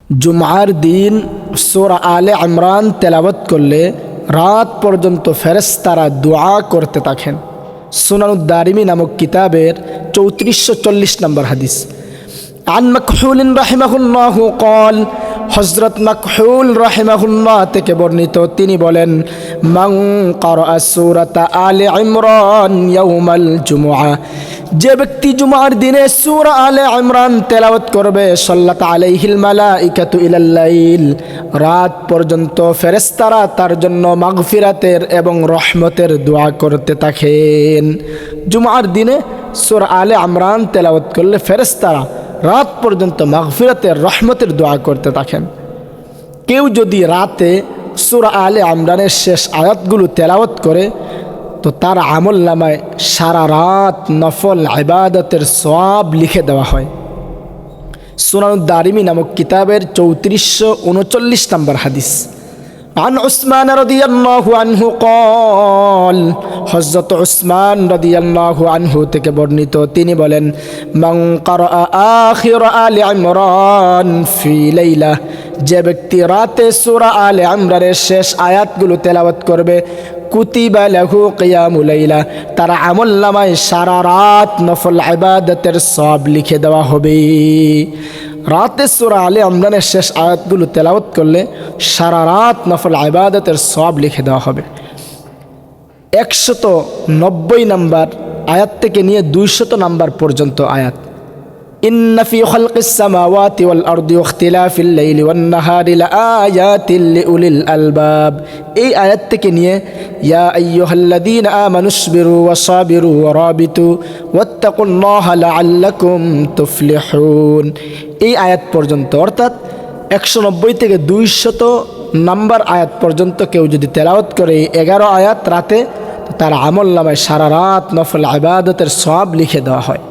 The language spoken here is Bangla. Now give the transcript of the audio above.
জুমার দিন সূরা আলে ইমরান তেলাওয়াত করলে রাত পর্যন্ত ফেরেশতারা দোয়া করতে থাকেন। সুনানুদ দারিমি নামক কিতাবের 3440 নম্বর হাদিস। আন মাকহুল রাহিমাহুল্লাহু قال হযরত মাকহুল রাহিমাহুল্লাহ থেকে বর্ণিত, তিনি বলেন, মান ক্বারা সূরাতা আলে ইমরান ইয়াউমাল জুমআ, যে ব্যক্তি জুমার দিনে সূরা আলে ইমরান তেলাওয়াত করবে, সাল্লাত আলাইহিল মালাইকাতু ইলাল লাইল, রাত পর্যন্ত ফেরেশতারা তার জন্য মাগফিরাতের এবং রহমতের দোয়া করতে থাকেন। জুমার দিনে সূরা আলে ইমরান তেলাওয়াত করলে ফেরেশতারা রাত পর্যন্ত মাগফিরাতের রহমতের দোয়া করতে থাকেন। কেউ যদি রাতে সূরা আলে ইমরানের শেষ আয়াতগুলো তেলাওয়াত করে তো তার আমল নামায় সারা রাত নফল ইবাদতের সওয়াব লিখে দেওয়া হয়। সুনানুদ দারিমি নামক কিতাবের 3439 নম্বর হাদিস। عن عثمان رضي الله عنه قال হযরত উসমান রাদিয়াল্লাহু আনহু থেকে বর্ণিত, তিনি বলেন, মান ক্বারা আখির আলে ইমরান ফি লাইলা, যে ব্যক্তি রাতে সূরা আলে ইমরানের শেষ আয়াতগুলো তেলাওয়াত করবে, কুতিবা লাহু কিয়ামুল লাইলা, তার আমলনামায় সারা রাত নফল ইবাদতের সওয়াব লিখে দেওয়া হবে। রাতে সূরা আলে ইমরানের শেষ আয়াতগুলো তেলাওয়াত করলে সারা রাত নফল ইবাদতের সওয়াব লিখে দেওয়া হবে। 190 নম্বর আয়াত থেকে নিয়ে 200 নম্বর পর্যন্ত আয়াত। ইন্না ফি খালকিস সামাওয়াতি ওয়াল আরদি ওয়াখতিলাফিল লাইলি ওয়ান নাহারি লাআয়াতিল লিউলিল আলবাব, এই আয়াত থেকে নিয়ে ইয়া আইয়ুহাল্লাযীনা আমানুসবিরু ওয়াসাবিরু ওয়ারাবিতু ওয়াত্তাকুল্লাহা লাআল্লাকুম তুফলিহুন, এই আয়াত পর্যন্ত, অর্থাৎ 190 থেকে 200 নম্বর আয়াত পর্যন্ত কেউ যদি তেলাওয়াত করে 11 আয়াত রাতে, তার আমল নামায় সারা রাত নফল ইবাদতের সওয়াব লিখে দেওয়া হয়।